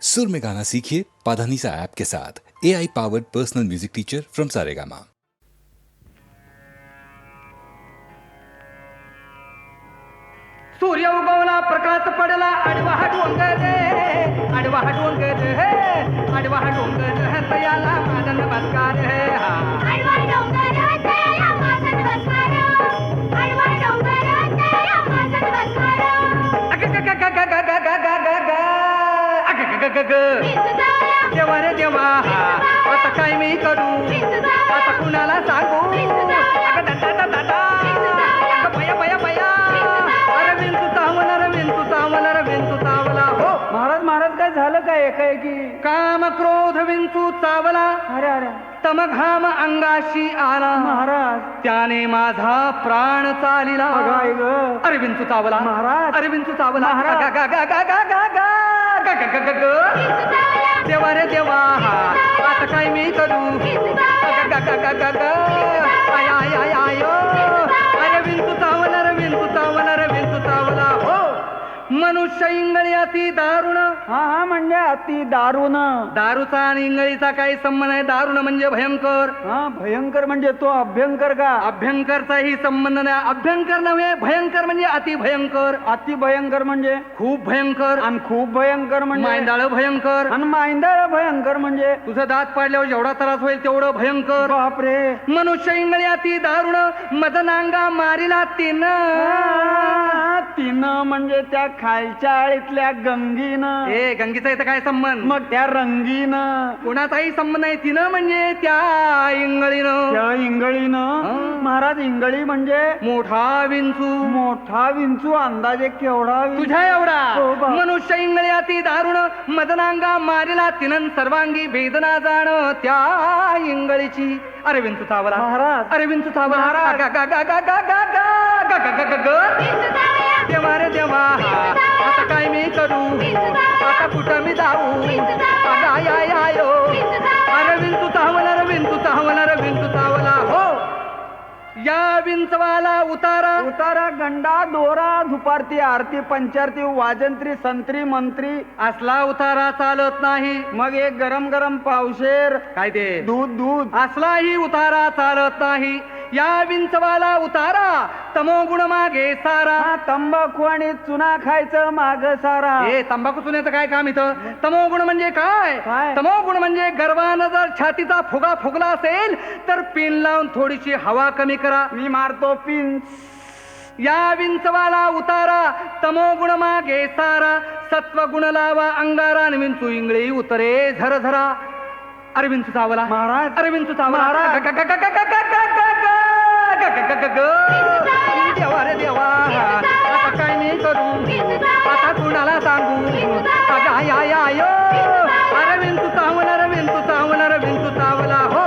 सुर में गाना सीखिए पाधानीसा ऐप के साथ। AI powered personal music teacher from Saregama. सूर्य उगवला प्रकाश पडला आडवा हा डोंगर रे आडवा हा डोंगर हे आडवा हा डोंगर हे तयाला माझा नमस्कार हे हा आडवा डोंगर तयाला माझा नमस्कार आडवा डोंगर तयाला माझा नमस्कार अग ग ग ग ग ग ग ग ग ग अग ग ग ग ग देवा रे देवा आता काय मी करू आता कुणाला सांगू अग दादा दादा दादा बया बया बया अरे विंचू चावला रे विंचू चावला हो महाराज महाराज काय झालं काय एकाएकी काम क्रोध विंचू चावला अरे अरे तमघाम अंगाशी आला महाराज त्याने माझा प्राण चालिला अगं आई गं. अरे विंचू चावला महाराज. अरे विंचू चावला महाराज. गा गा गा गा गा गा गा गा गा गा गा गा. देवा रे देवा आता काय मी करू गा गा गा गा गा गा आय आय आय आयो अरे विंचू चावला रे विंचू चावला रे विंचू चावला हो मनुष्य इंगळी अति दारुण हा हा म्हणजे अति दारुण दारूचा आणि इंगळीचा काही संबंध आहे दारुण म्हणजे भयंकर हा भयंकर म्हणजे तो अभ्यंकर का अभ्यंकरचाही संबंध नाही अभ्यंकर नव्हे भयंकर म्हणजे अति भयंकर अति भयंकर म्हणजे खूप भयंकर आणि खूप भयंकर म्हणजे मांदाळ भयंकर आणि मांदळ भयंकर म्हणजे तुझं दात पाडल्यावर जेवढा त्रास होईल तेवढं भयंकर बापरे मनुष्य इंगळी अति दारुण मदनांगा मारिला तिनं म्हणजे त्या खालच्या आळीतल्या गंगीनं ए गंगीचा इथं काय संबंध मग त्या रंगीनं कोणाचाही संबंध नाही तिनं म्हणजे त्या इंगळीनं त्या इंगळीनं हा. महाराज इंगळी म्हणजे मोठा विंचू मोठा विंचू अंदाजे केवढा विंचू? तुझ्या एवढा हो बा. मनुष्य इंगळे अति दारुण मदनांगा मारिला तिनं सर्वांगी वेदना जाण त्या इंगळीची अरे विंचू चावला महाराज. अरे विंचू चावला महाराज. गा गा गा गा गा गा गा गा गा गा गा देवा रे देवा आता काय मी करू आता कुठं मी जाऊ आय आय आयो अरे विंचू चावला रे विंचू चावला रे विंचू चावला हो या विंचवाला उतारा उतारा गंडा दोरा धुपारती आरती पंचारती वाजंत्री संत्री मंत्री असला उतारा चालत नाही मग एक गरम गरम पावशेर काय ते दूध दूध असलाही उतारा चालत नाही या विंचवाला उतारा तमोगुण मागे सारा हा तंबाखू आणि चुना खायचं माग सारा हे तंबाखू चुन्याचं काय काम इथं तमोगुण म्हणजे काय काय? तमोगुण म्हणजे गर्वानं जर छातीचा फुगा फुगला असेल तर पिन लावून थोडीशी हवा कमी करा मी मारतो पिन या विंचवाला उतारा तमोगुण मागे सारा सत्वगुण लावा अंगारा आणि विंचू इंगळी उतरे झरझरा अरे विंचू चावला महाराज. अरे विंचू चावला महाराज. ग- ग- ग- ग- ग- ग- ग- ग- ग- ग- ग- ग- ग- ग. देवा रे देवा आता काय मी करू आता कुणाला सांगू अगं आय आय आयो अरे विंचू चावला रे विंचू चावला रे विंचू चावला हो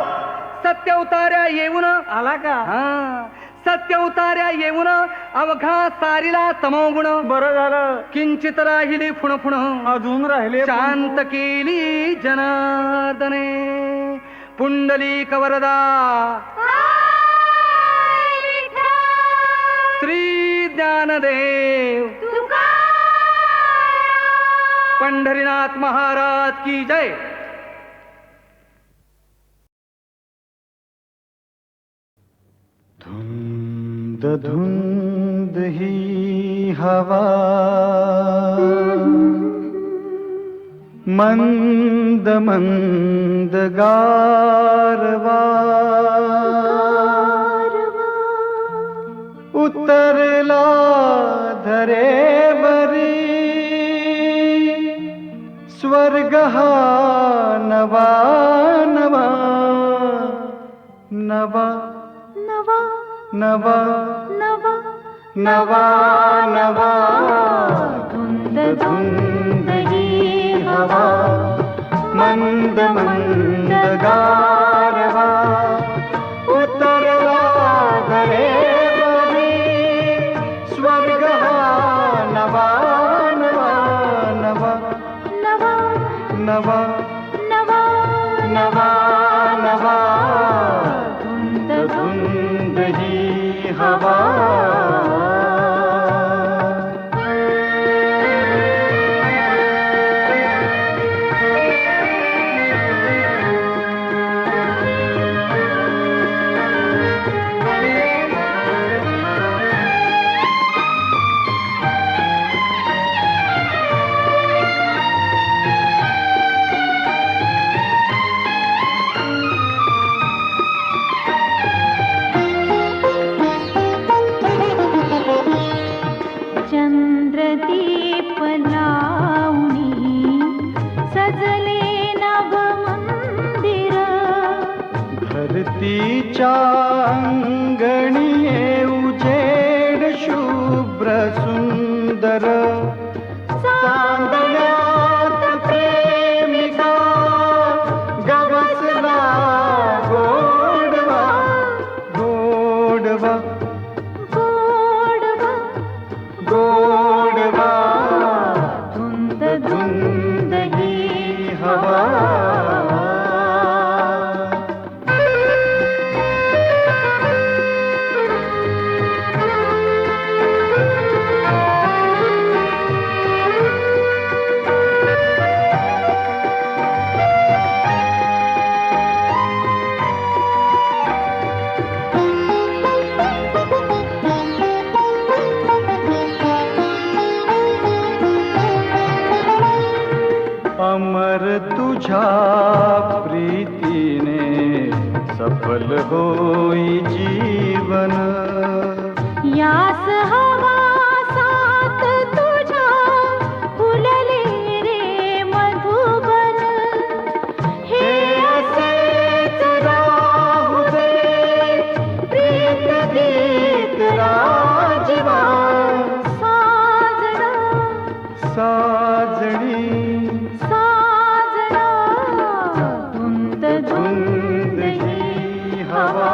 सत्य उतार्या येऊन आला का हा सत्य उतार्या येऊन अवघा सारीला तमोगुण बरं झालं किंचित राहिली फुण फुण अजून राहिले शांत केली जनार्दने पुंडलिक वरदा श्री ज्ञानदेव पंढरीनाथ महाराज की जय. धुंद धुंद ही हवा मंद मंद गारवा उतरला धरेवरी स्वर्ग हा नवा नवा नवा नवा नवा नवा धुंद धुंद ही हवा मंद मंद गारवा उतरला धरेवरी स्वर्ग हा नवा नवा नवा नवा नवा नवा धुंद धुंद ही हवा तुझीच्या अंगणी उजेड शुभ्र सुंदर चांदण्यात प्रेमिका गवसला गोडवा गोडवा गोडवा गोडवा धुंद धुंद ही हवा अमर तुझ्या प्रीतीने सफल होई जीवन यास हवा साथ तुझ्या फुलले रे मधुबन हे असेच राहू दे प्रीत गीत राजवा साजना साजणी साजना धुंद धुंद ही हवा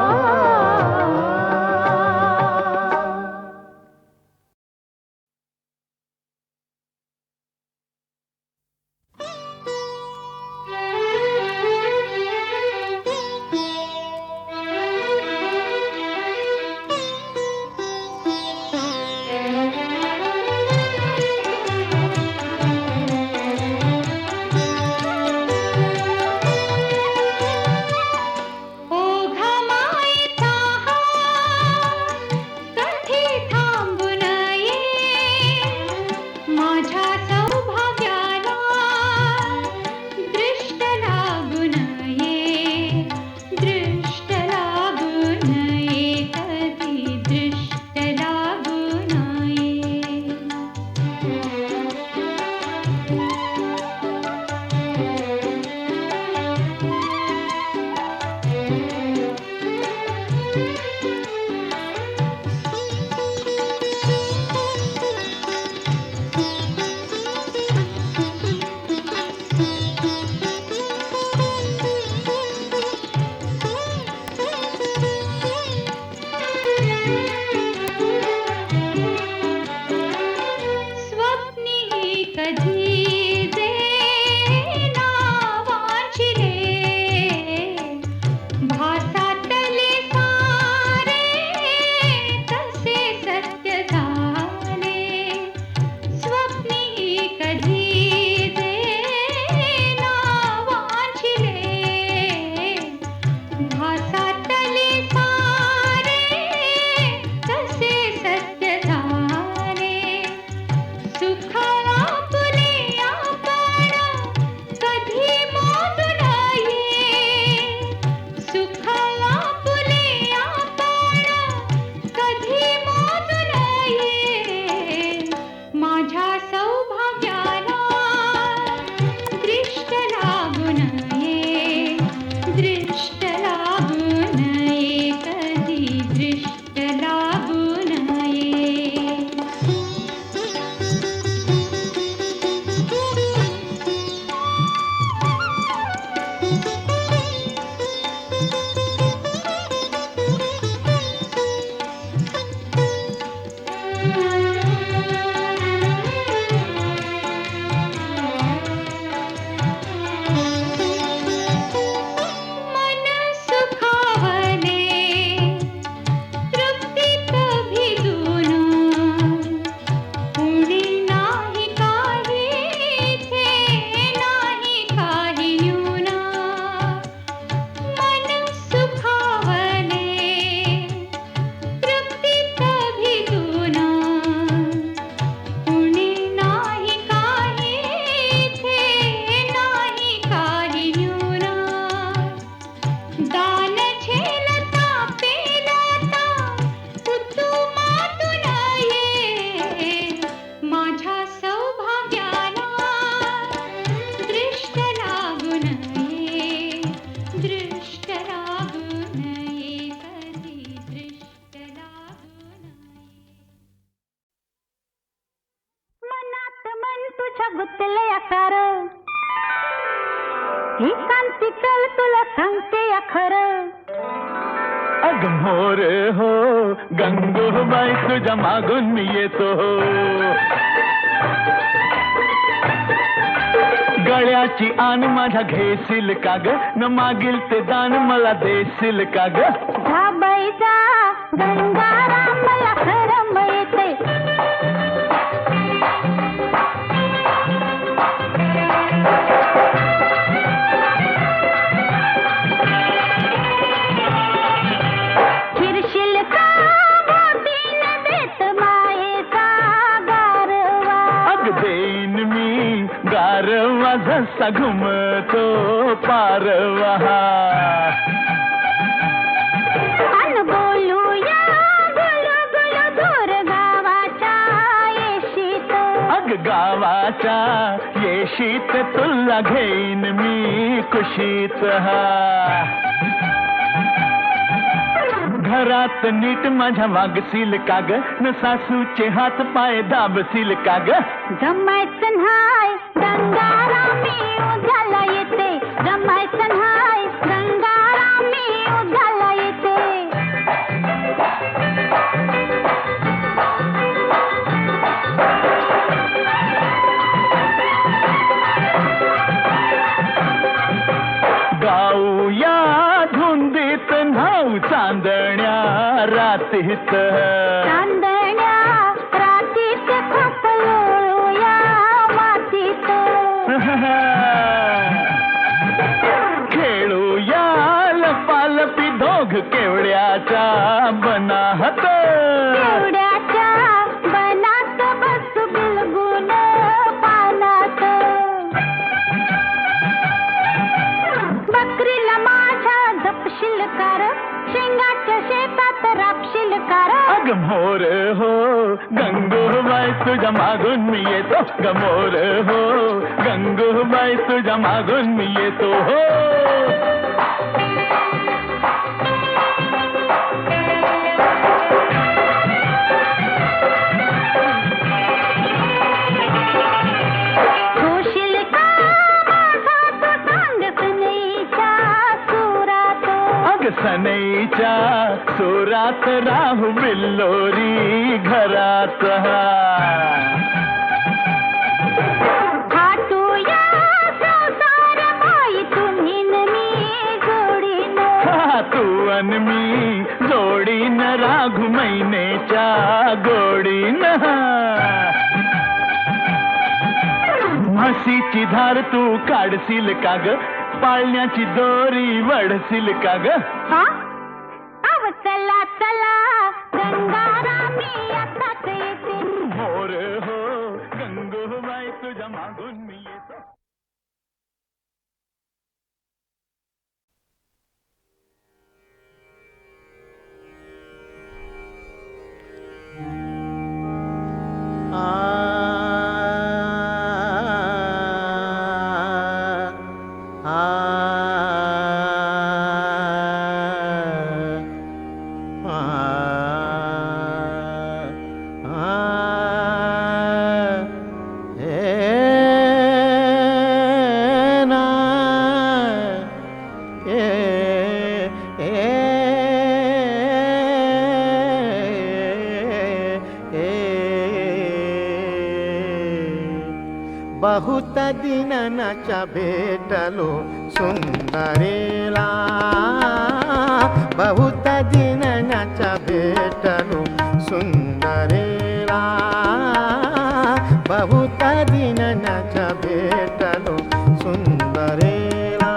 ही कांती कल तुला सांगते या खरं. अग मोर हो गंगोबाई तुझ्या मागून मी येतो. गळ्याची आन माझ्या घेशील का ग, न मागील ते दान मला देशील का ग. धाबाईचा गंगाराम मला खरं येते. फिरशील का बोटीन देत मायेचा गारवा. अग देईन मी गारवा जसा घुमतो पारवा. अन बोलूया गुलू गुलू दूर गावाच्या येशीत. अग गावाच्या येशीत तुला घेईन मी कुशीत. घरात नीट माझ्या वागशील का ग, न सासूचे हात पाय दाबशील का ग. जमायचं न्हाय गंगारामी उद्याला येते. जमायचं न्हाय गंगारामी उद्याला येते. गाऊया धुंदीत न्हाऊ चांदण्या रातीत. चांदण्या रातीत खपलोळूया मातीत. खेळूया लपालपी दोघ केवड्याच्या बनाहत. केवड्याच्या बनात बसू बिलगून पानात. बकरीला माझ्या जपशील कार, शेंगाच्या शेतात रापशील कार. अग मोर हो गंगूबाई तुझ्या मागून मी येतो. ग मोर हो गंगूबाई तुझ्या मागून मी येतो. हो होशील का माझा तू सांग सनईच्या सुरात. अग सनईच्या सुरात राहू बिल्लोरी घरात. थाटूया संसार बाई तुम्ही न मी जोडीन. तू अन मी जोडीन राघू महिनेच्या गोडीन. म्हशीची धार तू काढशील का ग, पाळण्याची दोरी वडशील का ग. हा? अव चला चला गंगारामी आताच येते. मोर हो गंगूबाई तुझ्या मागून मी येतो. बहुत दिननाच्या भेटलो सुंदरेला. बहुत दिननाच्या भेटलो सुंदरेला. बहुत दिननाच्या भेटलो सुंदरेला.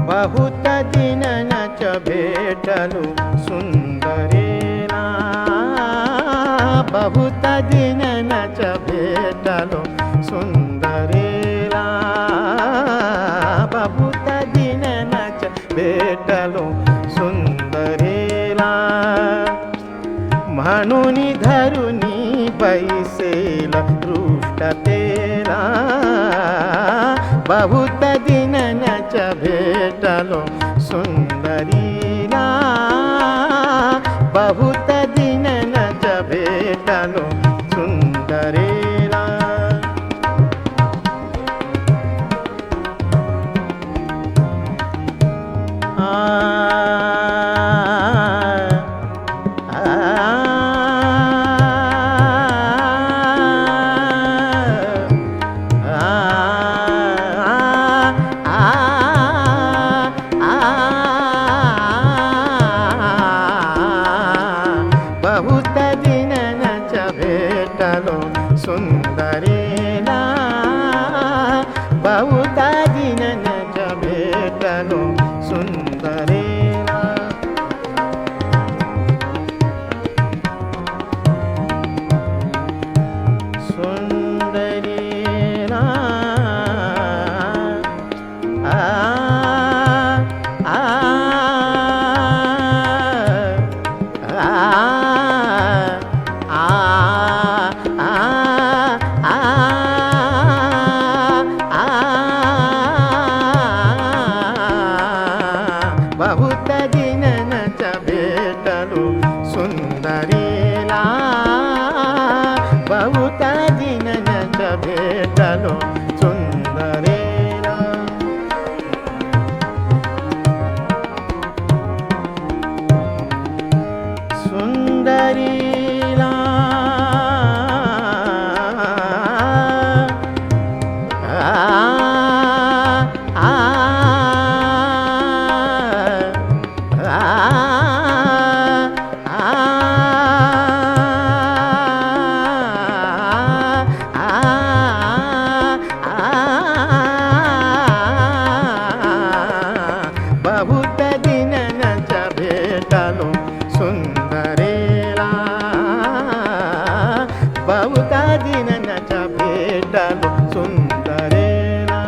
बहुत दिननाच्या भेटलो सुंदरेला. बहुत दिननाच्या भेटलो सुंदरेला. बहुत दिननाच्या भेटलो सुंदरेला. म्हणून धरुनी बैसेल पृष्ठतेला. बहुत दिननाच्या भेटलो सुंदरीला. बहुत दिननाच्या भेट भेटलो सुंदरेला. बहुत दिनच्या भेटलो सुंदरेला. बहुत दिनच्या भेटलो सुंदरेला. सुंदरेला आ आ बहुत दिनच्या भेटलो सुंदरेला. बहुत दिनच्या भेटलो सुंदरेला. सुंदरीला बहुत दिनच्या भेटलो सुंदरेला. बहुत दिनच्या भेटलो सुंदरेला.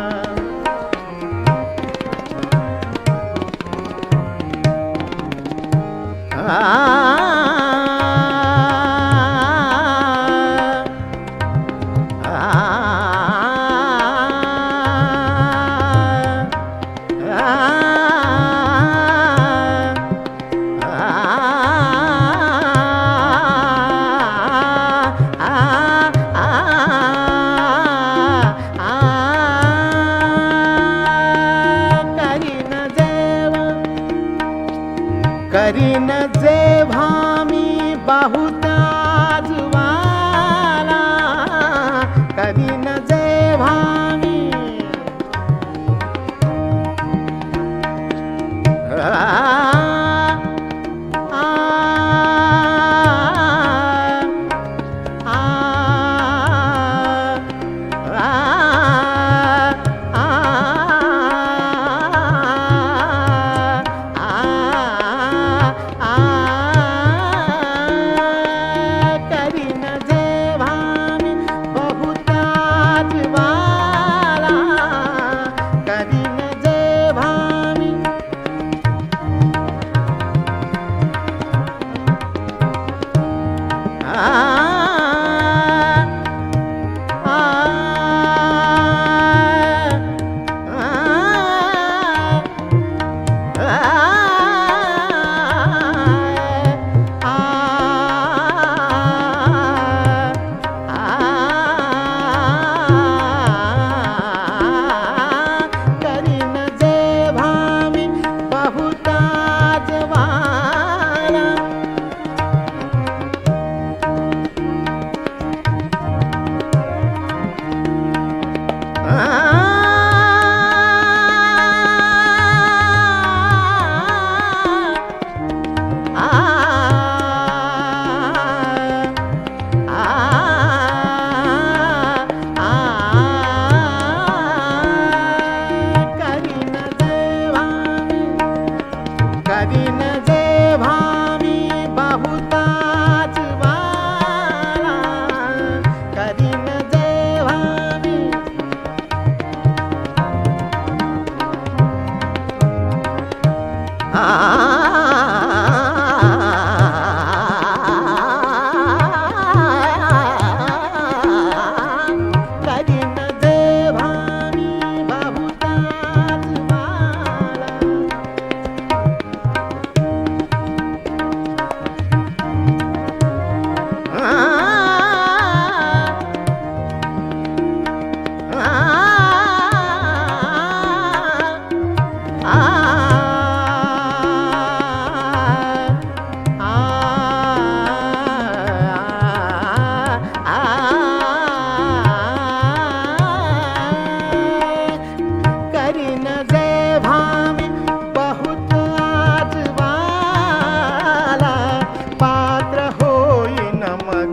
करीन जेव्हा मी बहुत जुवाला. करीन जेव्हा मी करीन जेव्हा मी बहुत जुवाला. करीन जेव्हा मी करीन जेव्हा मी बहुत जुवाला.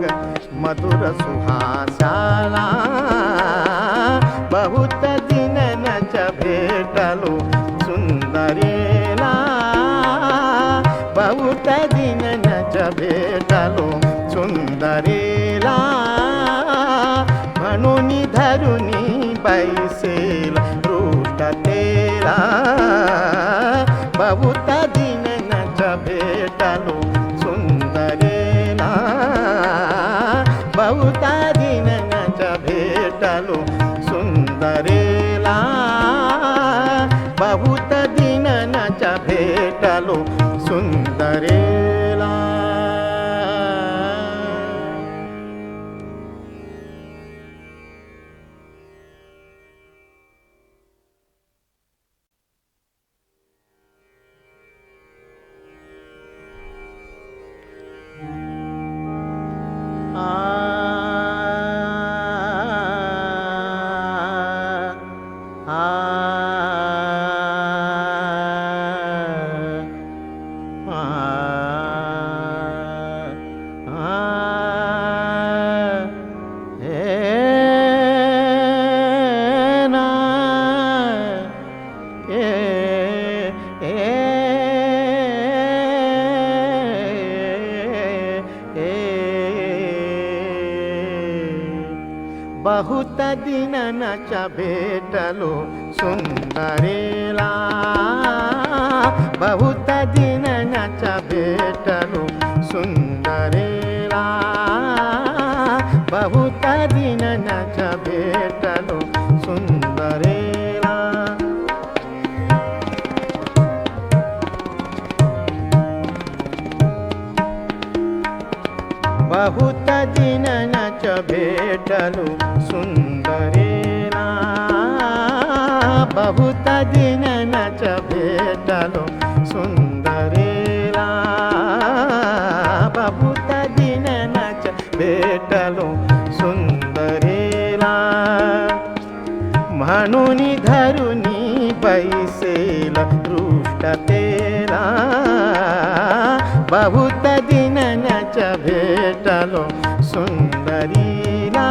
ग मधुर सुहासाला बहुत दिननच भेटलो सुंदरीला बहुत दिननच भेटलो सुंदरीला म्हणून धरुनी बैसेल रुष्टतेला बहुत दिननच भेटलो सुंदरीला बहुत दिननच भेटलो सुंदरीला बहुत दिननच भेटलो सुंदरीला बहुत दिननच भेटलो सुंदरीला बहुत दिननच भेटलो सुंदरीला बहुत दिननच भेटलो सुंदरीला बहुत दिननच भेटलो सुंदरीला बहुत दिननच भेटलो सुंदरीला बहुत दिननच भेटलो सुंदरीला म्हणून धरुनी बैसेल रुष्टतेला बहुत दिननच भेटलो सुंदरीला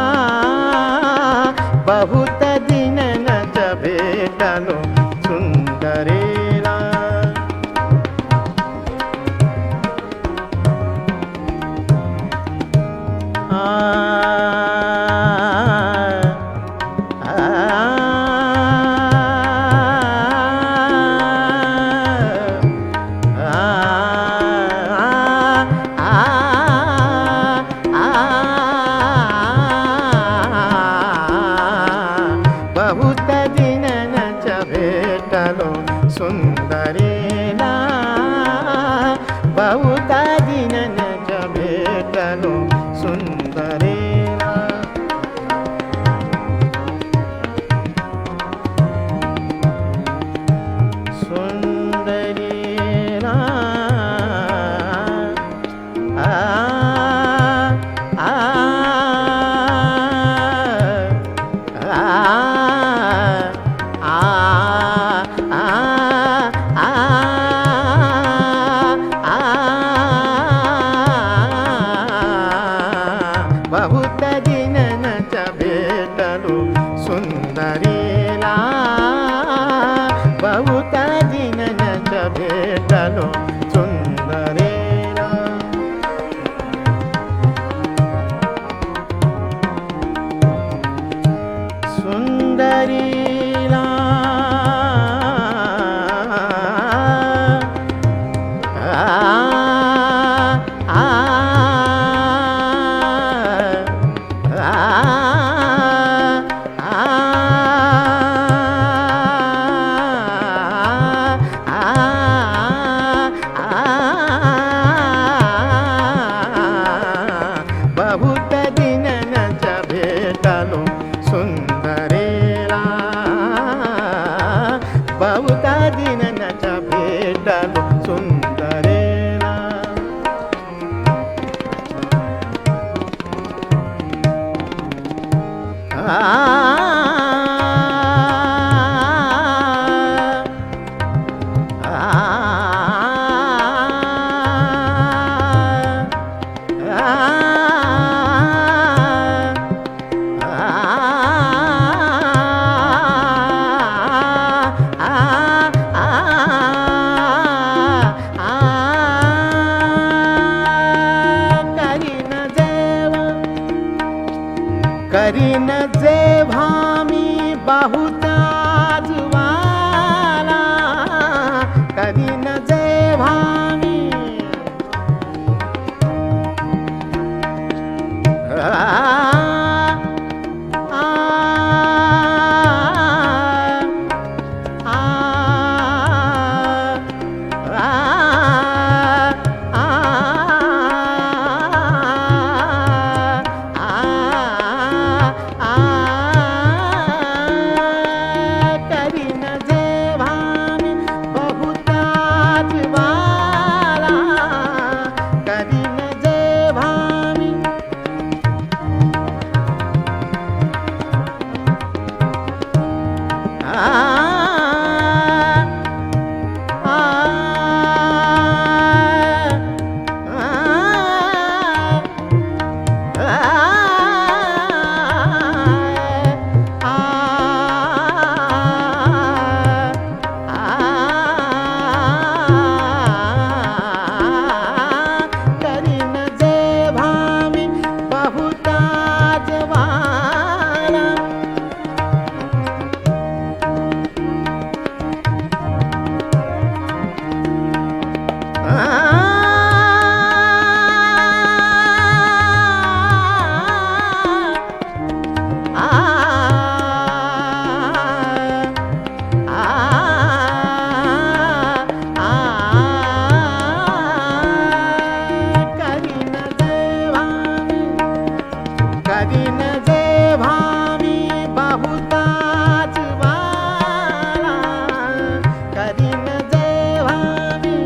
बहुत दिननच भेटलो सुंदरीला बहुत दिननच भेटलो सुंदरीला बहुत दिननच भेटलो सुंदरीला सुंदरीला बहुत दिननच भेटलो सुंदरीला बहुत दिननच भेटलो सुंदरीला सुंदरीला बहुत दिननच भेटलो सुंदरीला बहुत दिननच भेटलो सुंदरीला आ करीन जेव्हा मी बहुता ज्वाला, करीन जेव्हा मी करीन जेव्हा मी बहुता ज्वाला, करीन जेव्हा मी करीन जेव्हा मी बहुता ज्वाला, करीन जेव्हा मी, करीन जेव्हा मी बहुता ज्वाला, करीन जेव्हा मी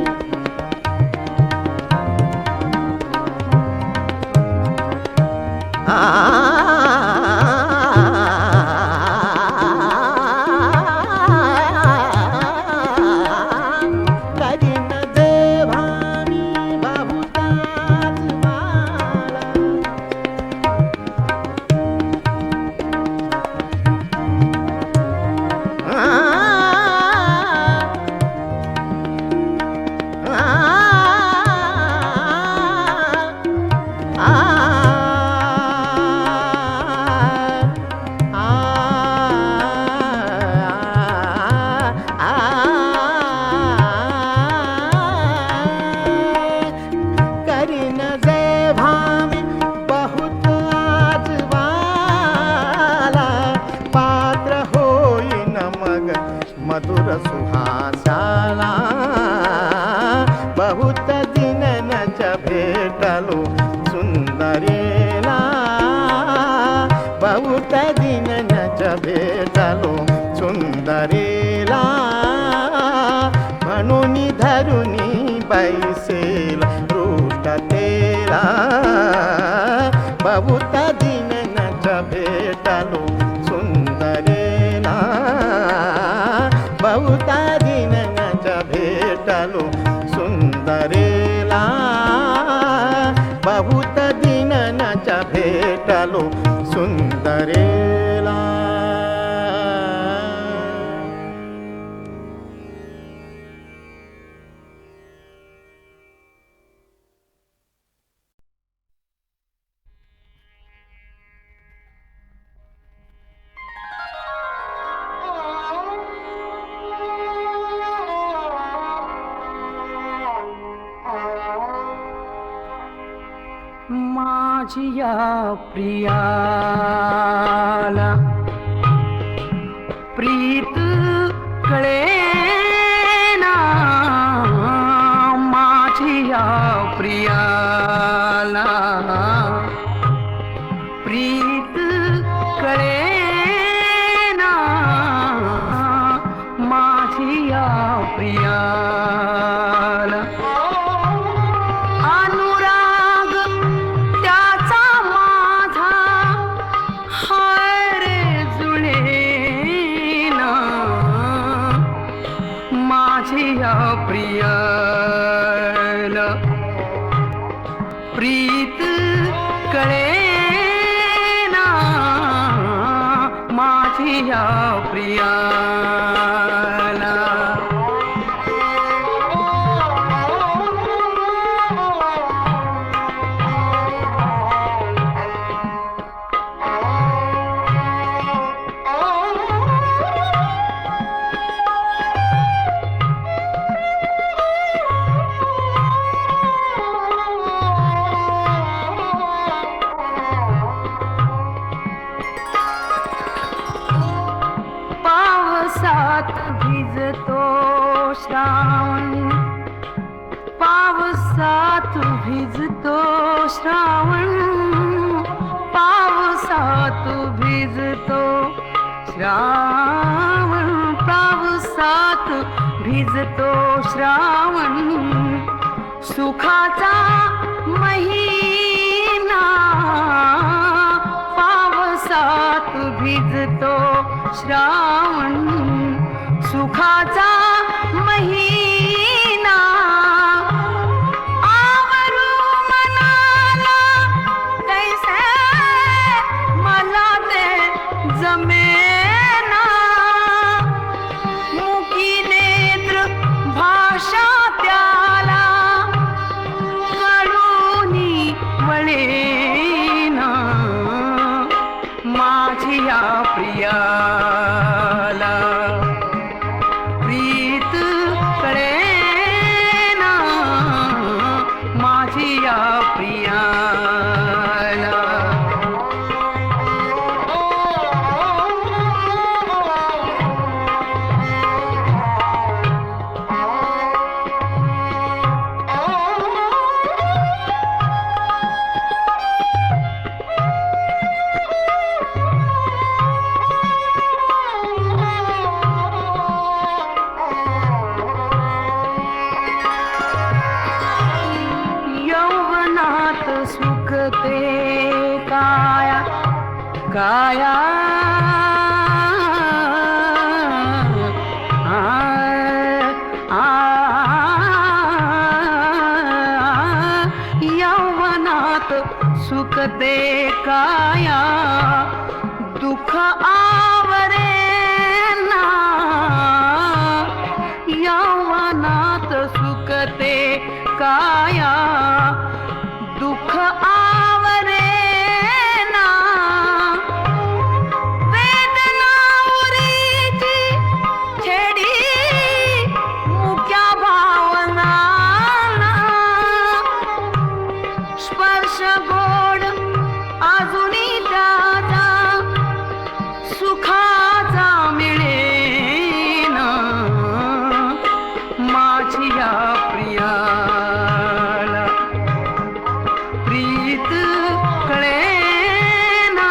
करीन जेव्हा मी बहुता ज्वाला, करीन जेव्हा मी बहुत ज्वाला, पात्र होईन मग मधुर सुहासाला, बहुत दिननच भेटलो सुंदरीला, बहुत दिननच भेटलो सुंदरीला, म्हणून धरुनी बैसेल रुष्टतेला, बहुत दिननच भेटलो सुंदरीला, बहुत दिननच भेटलो सुंदरीला, बहुत दिननच भेटलो सुंदरीला. माझिया प्रियाला प्रीत कळेना, माझिया प्रियाला प्रीत कळेना, माझिया प्रियाला अनुराग त्याचा माझा हाय रे जुळेना, माझिया प्रियाला प्रीत कळेना, माझिया प्रियाला. भिजतो श्रावण पावसात भिजतो श्रावण पावसात भिजतो श्रावण सुखाचा महिना पावसात भिजतो श्रावण सुखाचा महिना आवरू मनाला कैसे मला ते जमेना मुकी नेत्र भाषा त्याला कळूनी वळेना माझी या प्रियाला प्रीत कळेना माझी या प्रियाला यौवनात सुखते काया काया यौवनात सुखते काया दुःख आवरे ना यौवनात सुखते काया दुःख आवरे ना वेदना उरीची छेडी मुक्या भावना स्पर्श गोड अजूनी त्याचा सुखाचा मिळेना माझी या प्रियाला प्रीत कळेना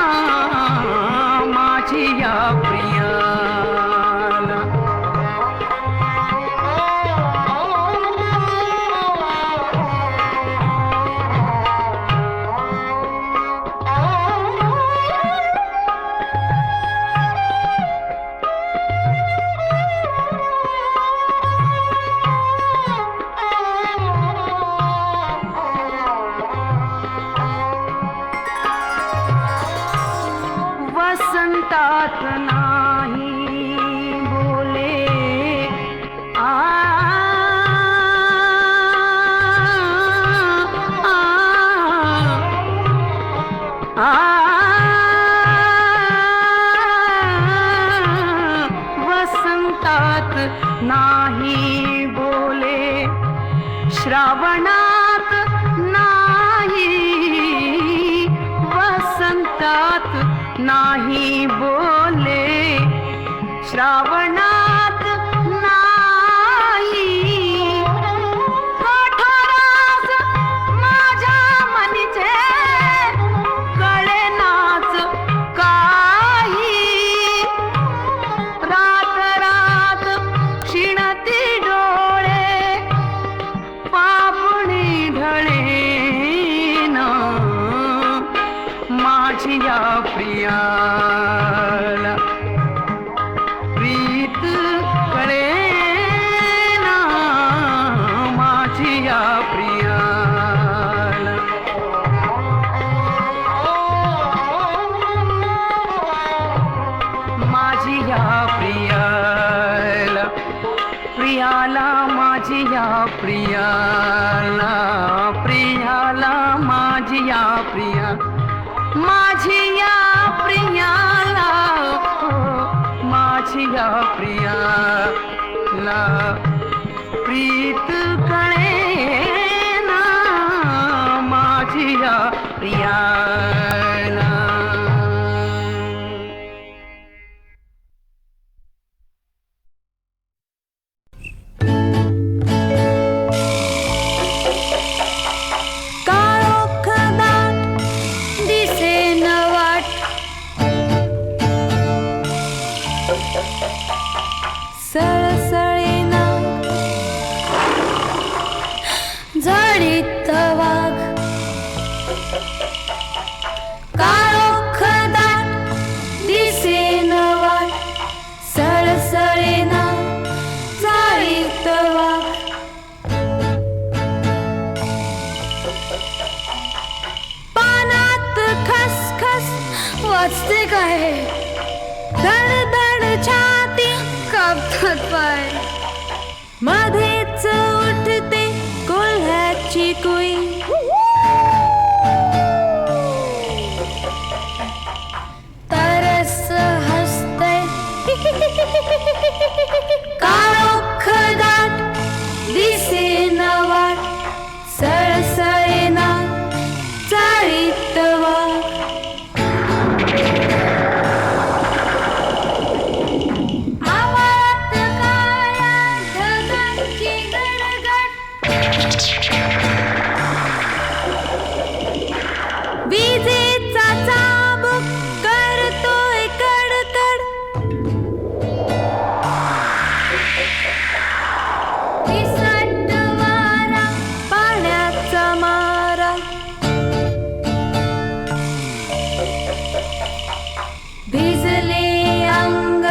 माझी या प्रियाला वसंतात नाही बोले आ, आ, आ, वसंतात नाही बोले श्रावणात नाही वसंतात नाही बोले श्रावणात नाही कठोरास माझ्या मनीचे कळेनाच काही रात रात क्षीणती डोळे पापुणी ढळेना माझी या प्रियाला प्रीत कळेना माझी या प्रियाला माझी या प्रियाला प्रियाला माझी या प्रियाला प्रियाला माझी या प्रिया माझी या प्रियाला माझी या प्रियाला प्रीत कळेना माझी या प्रियाला वाचते काय धड धड छाती कापतात पाय मध्येच उठते कोल्ह्याची कुई तरस हसते काळोख दाट दिसेना वाट सळसळेना चाळीत वाट आवाज काळ्या ढगांची गडगड विजेचा चाबूक करतोय कडकड विसट वारा पाण्याचा मारा भिजले अंग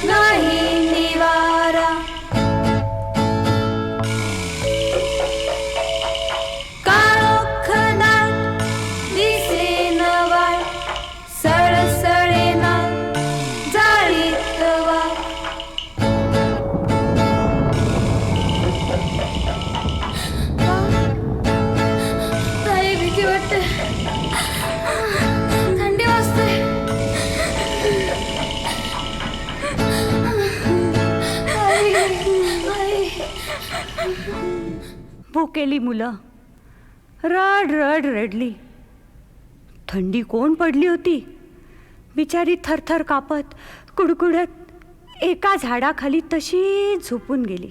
नाही निवारा काळोख दाट दिसेना वाट सळसळेना जाळीत वाट ताई भीती वाटते थंडी वाजते भुकेली मुलं रड रड रडली. थंडी कोण पडली होती. बिचारी थरथर कापत कुडकुडत एका झाडाखाली तशी झोपून गेली.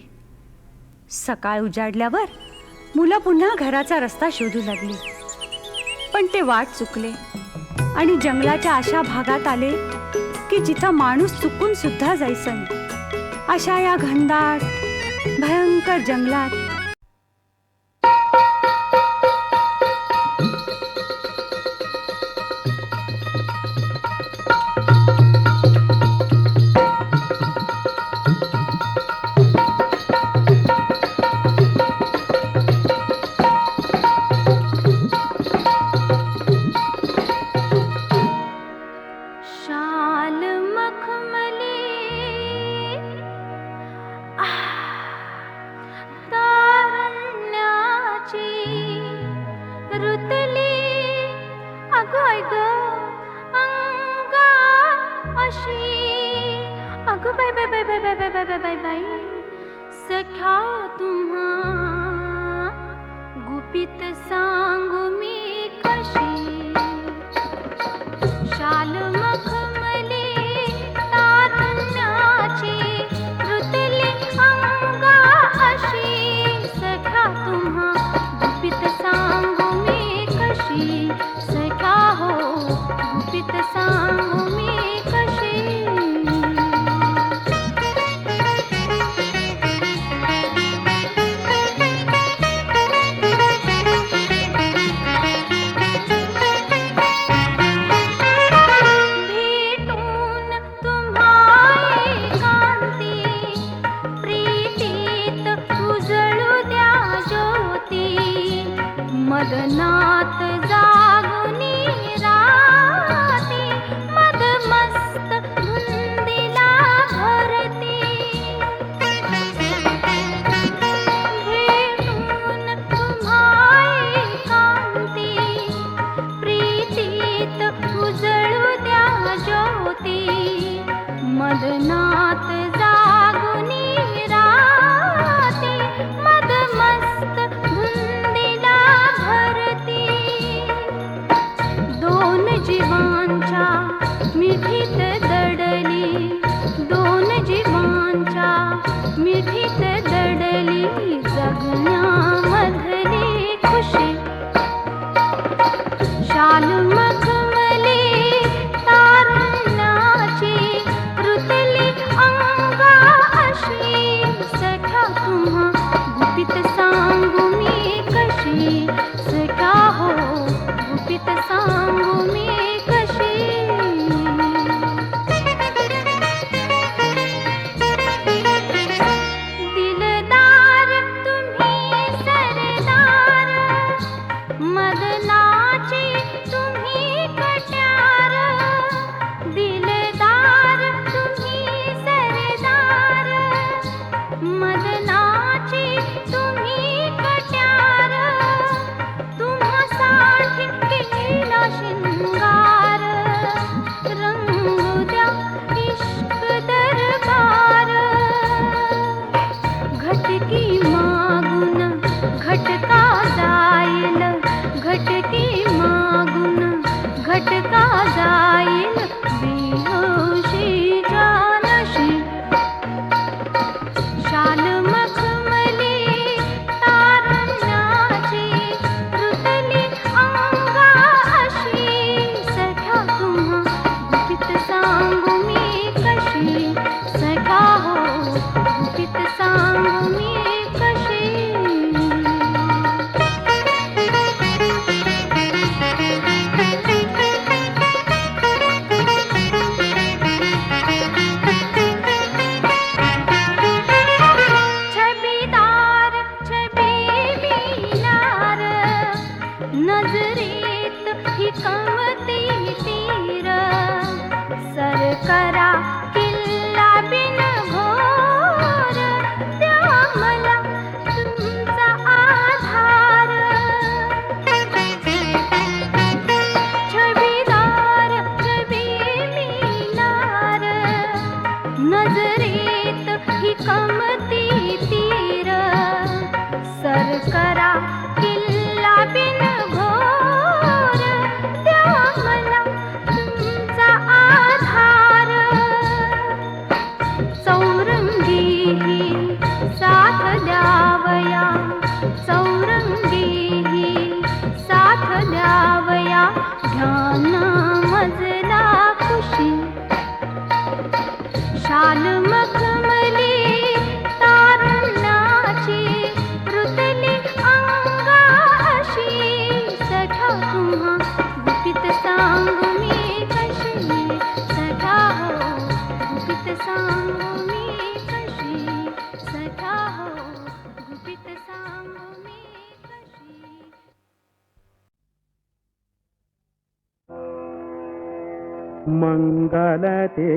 सकाळ उजाडल्यावर मुलं पुन्हा घराचा रस्ता शोधू लागली. पण ते वाट चुकले आणि जंगलाच्या अशा भागात आले की जिथं माणूस चुकून सुद्धा जायचं नाही. अशा या घनदाट भयंकर जंगलात शाल मखमली तारण्याची रुतली अगं ग अंगा अशी अगं bye bye bye bye bye bye bye bye bye bye सख्या तुम्हा गुपित सांगू मी कशी शाल मखमली तारुण्याची रुतली अंगा अशी सख्या तुम्हा गुपित सांगू मी कशी सख्या हो गुपित सांगू मी कशी भेटून तुम्हाई कांती प्रीतीत उजळू द्या ज्योती मदनात जागुनी राती मदमस्त धुंदीला भरती भेटून तुम्हाई कांती प्रीतीत उजळू द्या ज्योती मदनात जागुनी राती मदमस्त धुंदीला भरती दोन जीवांच्या मिठीत दडली दोन जीवांच्या मिठीत दडली जगण्यामधली खुशी शाल मखमली तारुण्याची रुतली अंगा अशी सख्या तुम्हा गुपित सांगू मी कशी सख्या हो गुपित सांगू मी कशी दिलदार तुम्ही सरदार मदनाची तुम्ही कट्यार भटका जाईल बेहोशी जानशी. शाल मखमली तारुण्याची रुतली अंगा अशी. सख्या तुम्हा गुपित सांगू मी कशी. सख्या हो गुपित सांगू मी कशी. छबीदार छबी मिनार नजरेत ही कमती तीर. सर करा किल्ला बिन घोर द्या मला तुमचा आधार. छबीदार छबी मिनार नजरेत ही कमती तीर. सर करा किल्ला बिन घोर द्या मला तुमचा आधार. चौरंगी ही साथ द्यावया. चौरंगी ही साथ द्यावया. ध्यान मजला खुशी. शाल मखमली तारुण्याची रुतली अंगा अशी. सख्या तुम्हा गुपित सांगू मी कशी. सख्या हो गुपित सांगू मी कशी. सख्या हो गुपित सांगू मी कशी. मंगलते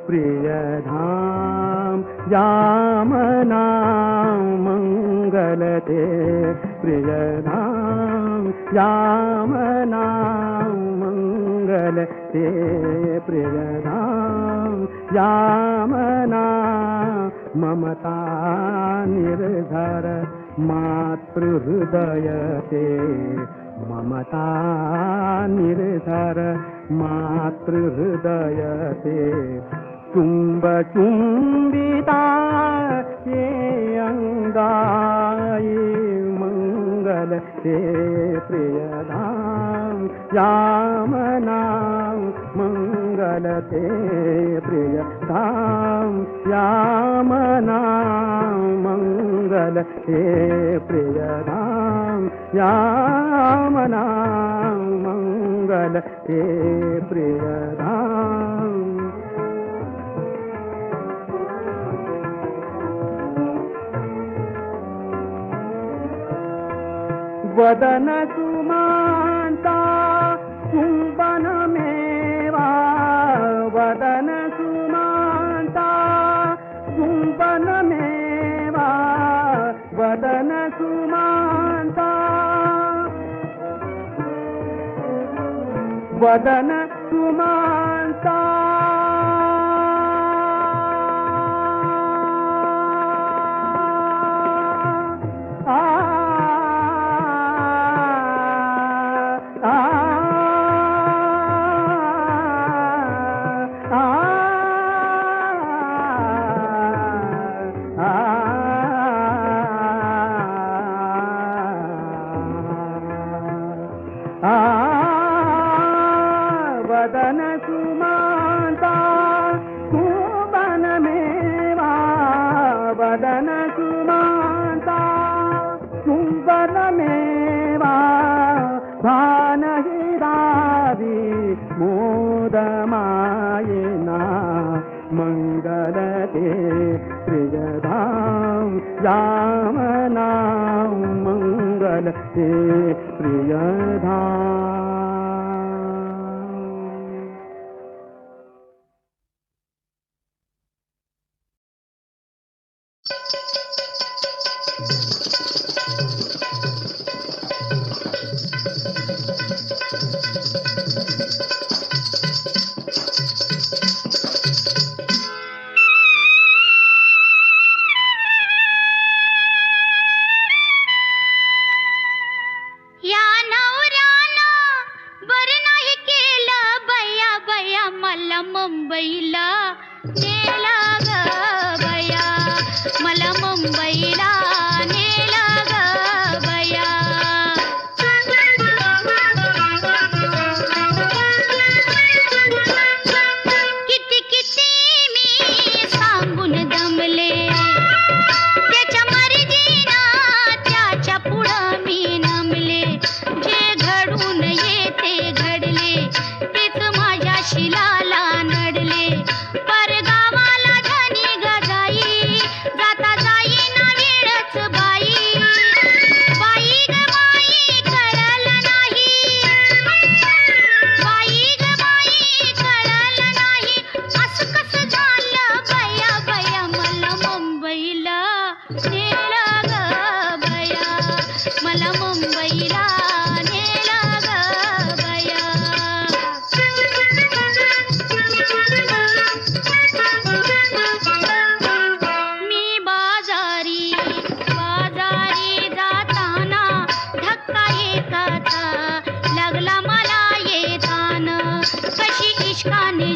प्रियधाम यामना. मंगलते प्रियधाम यामना. मंगलते प्रियधाम यामना. ममता निर्धर मातृहृदयते. ममता निर्धर मातृहृदयते. चुंब चुंबिता ये अंगाई. मंगल ते प्रियधाम यामना. मंगल ते प्रियधाम यामना. मंगल ते प्रियधाम यामना. मंगल ते प्रियधाम. वदन सुमांता कुंभन मेवा. वदन सुमांता कुंभन मेवा. वदन सुमांता वदन सुमांता. वदन सुमांता कुंभन मेवा. वदन सुमांता कुंभन मेवा. भान हिरादी मोदमायिना. मंगलते प्रियधाम यामना. मंगलते प्रियधाम. या नवऱ्यानं मला मुंबईला नेला ग बया, मला मुंबईला नेला ग बया. किती किती मी सांगून दमले, त्याच्या मर्जीनं त्याच्या पुढं मी नमले. जे घडून येते घडले, तेच माझ्या शिलाला नडले. परगावाला धनी गजाई, जाता जाई ना वेळच बाई. बाई ग बाई कळलं नाही, बाई ग बाई कळलं नाही. असं कसं झालं बया बया, मला मुंबईला नेलं ग बया, मला मुंबईला नेलं ग बया. मी बाजारी बाजारी जाताना धक्का एकाचा लागला मला येताना. कशी इश्काने